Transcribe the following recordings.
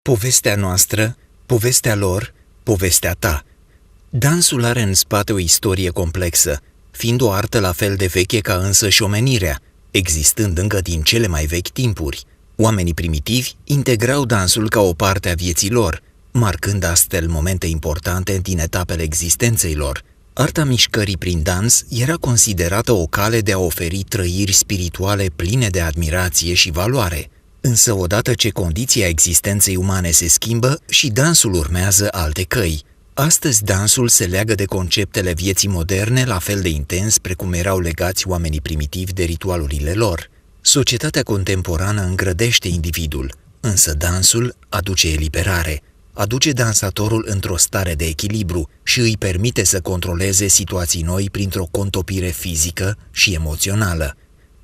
Povestea noastră, povestea lor, povestea ta. Dansul are în spate o istorie complexă, fiind o artă la fel de veche ca însă și omenirea, existând încă din cele mai vechi timpuri. Oamenii primitivi integrau dansul ca o parte a vieții lor, marcând astfel momente importante din etapele existenței lor. Arta mișcării prin dans era considerată o cale de a oferi trăiri spirituale pline de admirație și valoare. Însă odată ce condiția existenței umane se schimbă și dansul urmează alte căi. Astăzi dansul se leagă de conceptele vieții moderne la fel de intens precum erau legați oamenii primitivi de ritualurile lor. Societatea contemporană îngrădește individul, însă dansul aduce eliberare, aduce dansatorul într-o stare de echilibru și îi permite să controleze situații noi printr-o contopire fizică și emoțională.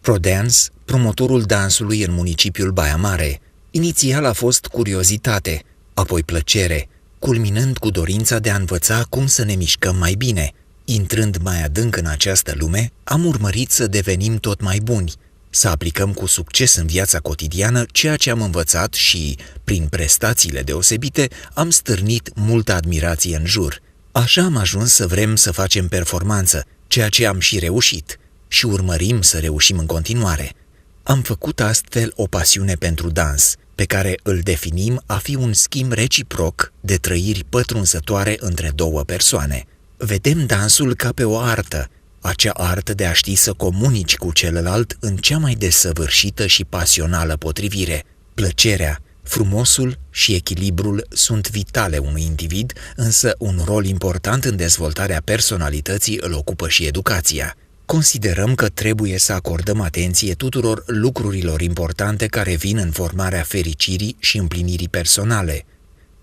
ProDance, promotorul dansului în municipiul Baia Mare. Inițial a fost curiozitate, apoi plăcere, culminând cu dorința de a învăța cum să ne mișcăm mai bine. Intrând mai adânc în această lume, am urmărit să devenim tot mai buni, să aplicăm cu succes în viața cotidiană ceea ce am învățat și, prin prestațiile deosebite, am stârnit multă admirație în jur. Așa am ajuns să vrem să facem performanță, ceea ce am și reușit, și urmărim să reușim în continuare. Am făcut astfel o pasiune pentru dans, pe care îl definim a fi un schimb reciproc de trăiri pătrunzătoare între două persoane. Vedem dansul ca pe o artă, acea artă de a ști să comunici cu celălalt în cea mai desăvârșită și pasională potrivire. Plăcerea, frumosul și echilibrul sunt vitale unui individ, însă un rol important în dezvoltarea personalității îl ocupă și educația. Considerăm că trebuie să acordăm atenție tuturor lucrurilor importante care vin în formarea fericirii și împlinirii personale.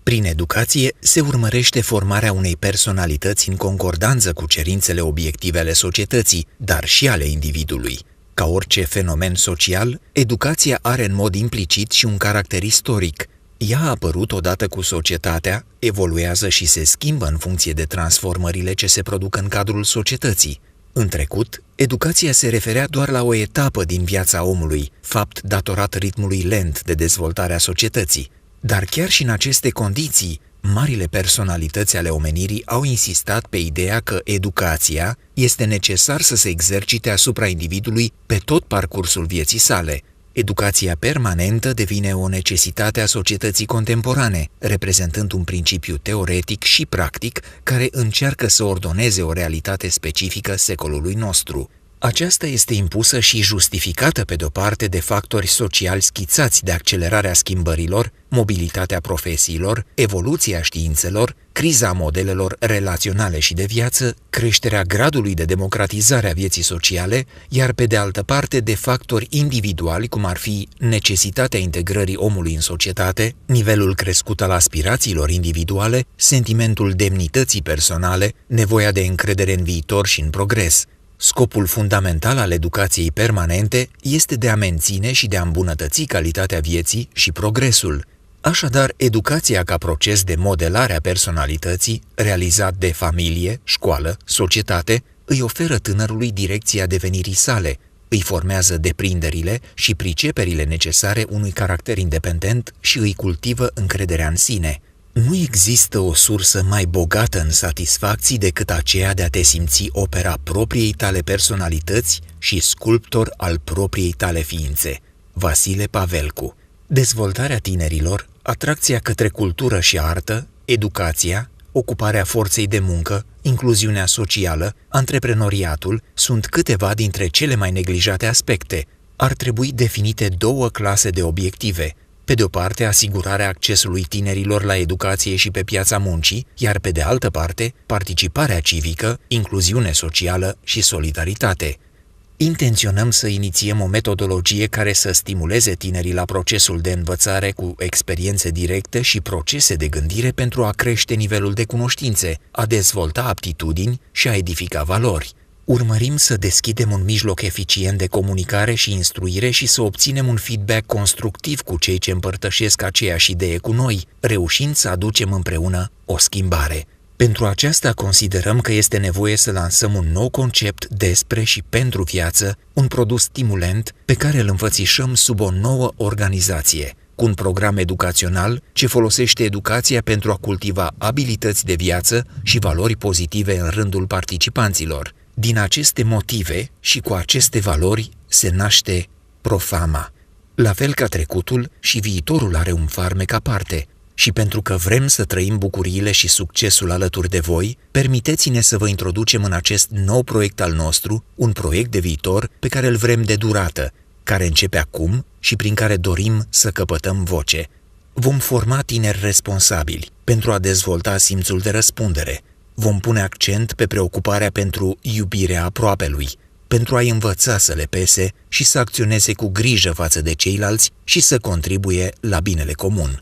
Prin educație se urmărește formarea unei personalități în concordanță cu cerințele obiective ale societății, dar și ale individului. Ca orice fenomen social, educația are în mod implicit și un caracter istoric. Ea a apărut odată cu societatea, evoluează și se schimbă în funcție de transformările ce se produc în cadrul societății. În trecut, educația se referea doar la o etapă din viața omului, fapt datorat ritmului lent de dezvoltare a societății. Dar chiar și în aceste condiții, marile personalități ale omenirii au insistat pe ideea că educația este necesar să se exercite asupra individului pe tot parcursul vieții sale. Educația permanentă devine o necesitate a societății contemporane, reprezentând un principiu teoretic și practic care încearcă să ordoneze o realitate specifică secolului nostru. Aceasta este impusă și justificată pe de-o parte de factori sociali schițați de accelerarea schimbărilor, mobilitatea profesiilor, evoluția științelor, criza modelelor relaționale și de viață, creșterea gradului de democratizare a vieții sociale, iar pe de altă parte de factori individuali, cum ar fi necesitatea integrării omului în societate, nivelul crescut al aspirațiilor individuale, sentimentul demnității personale, nevoia de încredere în viitor și în progres. Scopul fundamental al educației permanente este de a menține și de a îmbunătăți calitatea vieții și progresul. Așadar, educația ca proces de modelare a personalității, realizat de familie, școală, societate, îi oferă tânărului direcția devenirii sale, îi formează deprinderile și priceperile necesare unui caracter independent și îi cultivă încrederea în sine. Nu există o sursă mai bogată în satisfacții decât aceea de a te simți opera propriei tale personalități și sculptor al propriei tale ființe. Vasile Pavelcu. Dezvoltarea tinerilor, atracția către cultură și artă, educația, ocuparea forței de muncă, incluziunea socială, antreprenoriatul sunt câteva dintre cele mai neglijate aspecte. Ar trebui definite două clase de obiective. Pe de o parte, asigurarea accesului tinerilor la educație și pe piața muncii, iar pe de altă parte, participarea civică, incluziune socială și solidaritate. Intenționăm să inițiem o metodologie care să stimuleze tinerii la procesul de învățare cu experiențe directe și procese de gândire pentru a crește nivelul de cunoștințe, a dezvolta aptitudini și a edifica valori. Urmărim să deschidem un mijloc eficient de comunicare și instruire și să obținem un feedback constructiv cu cei ce împărtășesc aceeași idee cu noi, reușind să aducem împreună o schimbare. Pentru aceasta considerăm că este nevoie să lansăm un nou concept despre și pentru viață, un produs stimulent pe care îl înfățișăm sub o nouă organizație. cu un program educațional ce folosește educația pentru a cultiva abilități de viață și valori pozitive în rândul participanților. Din aceste motive și cu aceste valori se naște Profama. La fel ca trecutul, și viitorul are un farmec aparte. Și pentru că vrem să trăim bucuriile și succesul alături de voi, permiteți-ne să vă introducem în acest nou proiect al nostru, un proiect de viitor pe care îl vrem de durată, care începe acum și prin care dorim să căpătăm voce. Vom forma tineri responsabili pentru a dezvolta simțul de răspundere. Vom pune accent pe preocuparea pentru iubirea aproapelui, pentru a-i învăța să le pese și să acționeze cu grijă față de ceilalți și să contribuie la binele comun.